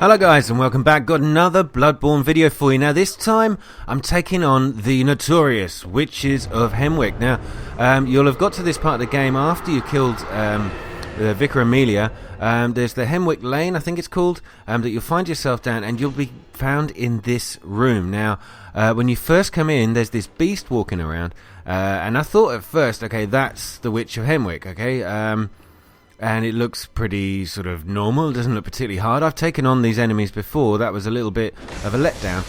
Hello guys and welcome back. Got another Bloodborne video for you. Now this time I'm taking on the notorious Witches of Hemwick. Now you'll have got to this part of the game after you killed the Vicar Amelia. There's the Hemwick Lane, I think it's called, that you'll find yourself down and you'll be found in this room. Now when you first come in, there's this beast walking around, and I thought at first, okay, that's the Witch of Hemwick, okay, and it looks pretty sort of normal. It doesn't look particularly hard. I've taken on these enemies before. That was a little bit of a letdown.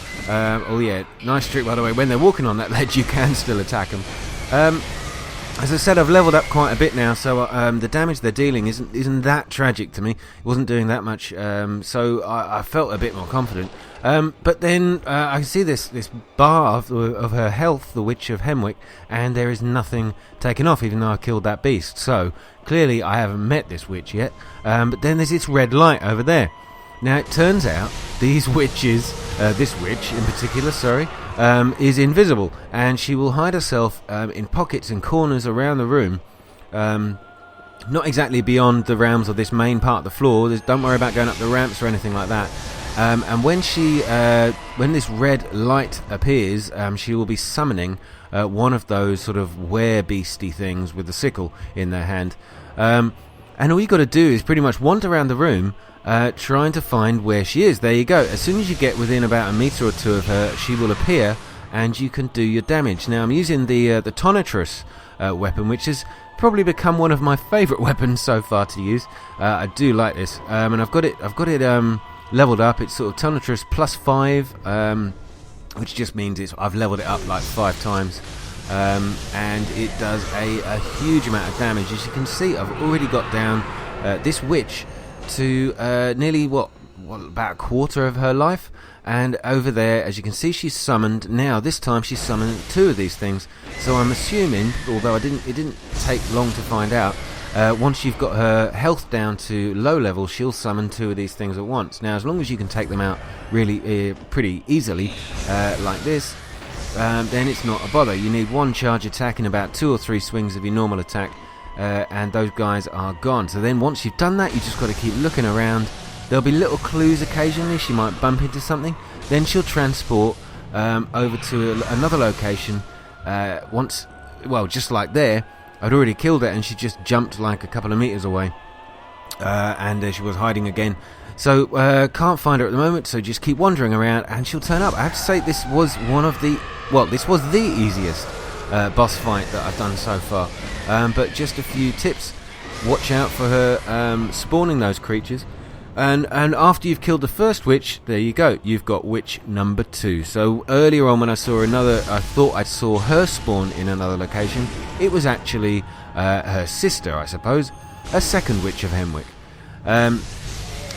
Oh yeah, nice trick by the way. When they're walking on that ledge, you can still attack them. As I said, I've leveled up quite a bit now, so the damage they're dealing isn't that tragic to me. It wasn't doing that much, so I felt a bit more confident. But then I see this bar of her health, the Witch of Hemwick, and there is nothing taken off, even though I killed that beast. So clearly I haven't met this witch yet. But then there's this red light over there. Now it turns out these witches, this witch in particular, is invisible, and she will hide herself in pockets and corners around the room. Not exactly beyond the realms of this main part of the floor. Don't worry about going up the ramps or anything like that. And when this red light appears, she will be summoning one of those sort of were-beasty things with the sickle in their hand. And all you got to do is pretty much wander around the room, trying to find where she is. There you go. As soon as you get within about a meter or two of her, she will appear, and you can do your damage. Now I'm using the Parnetship weapon, which has probably become one of my favourite weapons so far to use. I do like this, and I've got it leveled up. It's sort of Parnetship +5, which just means I've leveled it up like 5 times, and it does a huge amount of damage. As you can see, I've already got down this witch to nearly about a quarter of her life, and over there, as you can see, she's summoned. Now this time she's summoned 2 of these things, so I'm assuming, although it didn't take long to find out, once you've got her health down to low level, she'll summon 2 of these things at once. Now as long as you can take them out really pretty easily, like this, then it's not a bother. You need 1 charge attack and about 2 or 3 swings of your normal attack, and those guys are gone. So then once you've done that, you just got to keep looking around. There'll be little clues occasionally. She might bump into something, then she'll transport over to another location. Just like there, I'd already killed her and she just jumped like a couple of meters away, and she was hiding again. So can't find her at the moment, so just keep wandering around and she'll turn up. I have to say, this was the easiest boss fight that I've done so far. But just a few tips: watch out for her spawning those creatures, and after you've killed the first witch, there you go, you've got witch number 2. So earlier on when I saw I thought I saw her spawn in another location. It was actually her sister, I suppose, a second Witch of Hemwick.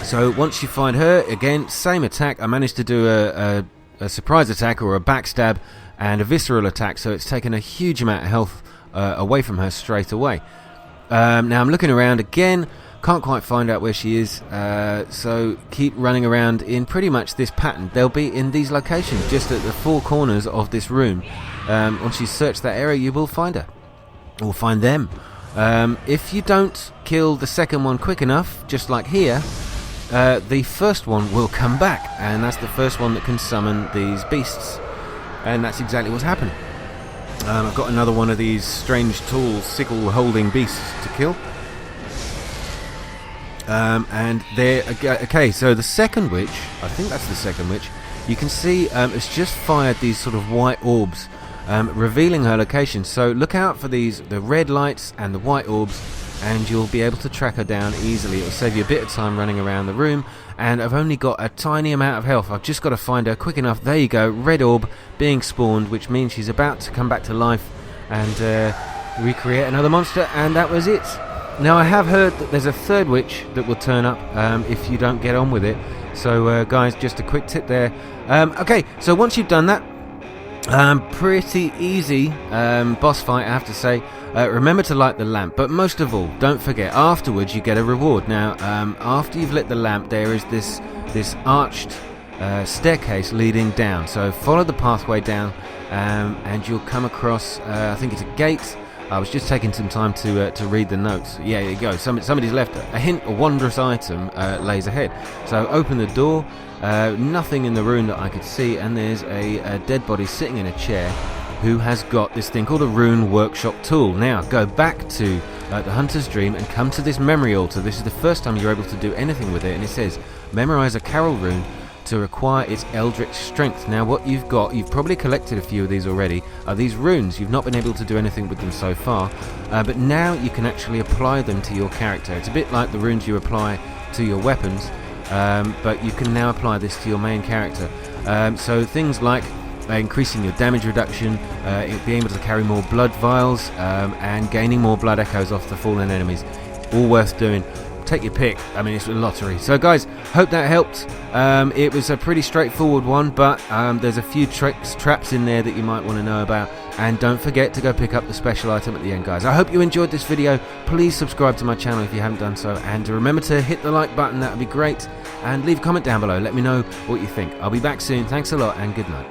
So once you find her, again, same attack. I managed to do a surprise attack or a backstab and a visceral attack, so it's taken a huge amount of health away from her straight away. Now I'm looking around again, can't quite find out where she is, so keep running around in pretty much this pattern. They'll be in these locations, just at the 4 corners of this room. Once you search that area, you will find her, or find them. If you don't kill the second one quick enough, just like here, the first one will come back, and that's the first one that can summon these beasts, and that's exactly what's happened. I've got another one of these strange tall sickle holding beasts to kill, and there, okay, so the second witch, I think that's the second witch, you can see it's just fired these sort of white orbs, revealing her location. So look out for the red lights and the white orbs, and you'll be able to track her down easily. It'll save you a bit of time running around the room, and I've only got a tiny amount of health. I've just got to find her quick enough. There you go, red orb being spawned, which means she's about to come back to life and recreate another monster, and that was it. Now I have heard that there's a third witch that will turn up if you don't get on with it. So guys, just a quick tip there. Okay, so once you've done that, pretty easy boss fight, I have to say. Remember to light the lamp, but most of all, don't forget, afterwards you get a reward. Now after you've lit the lamp, there is this arched staircase leading down, so follow the pathway down, and you'll come across, I think it's a gate, I was just taking some time to read the notes. Yeah, there you go. Somebody's left a hint, a wondrous item lays ahead. So open the door, nothing in the room that I could see, and there's a dead body sitting in a chair who has got this thing called a rune workshop tool. Now go back to the Hunter's Dream and come to this memory altar. This is the first time you're able to do anything with it, and it says memorize a Carol rune to acquire its eldritch strength. Now what you've got, you've probably collected a few of these already, are these runes. You've not been able to do anything with them so far, but now you can actually apply them to your character. It's a bit like the runes you apply to your weapons, but you can now apply this to your main character. So things like increasing your damage reduction, being able to carry more blood vials, and gaining more blood echoes off the fallen enemies. All worth doing. Take your pick. I mean, it's a lottery. So guys, hope that helped. It was a pretty straightforward one, but there's a few traps in there that you might want to know about. And don't forget to go pick up the special item at the end, guys. I hope you enjoyed this video. Please subscribe to my channel if you haven't done so, and remember to hit the like button. That would be great. And leave a comment down below. Let me know what you think. I'll be back soon. Thanks a lot, and good night.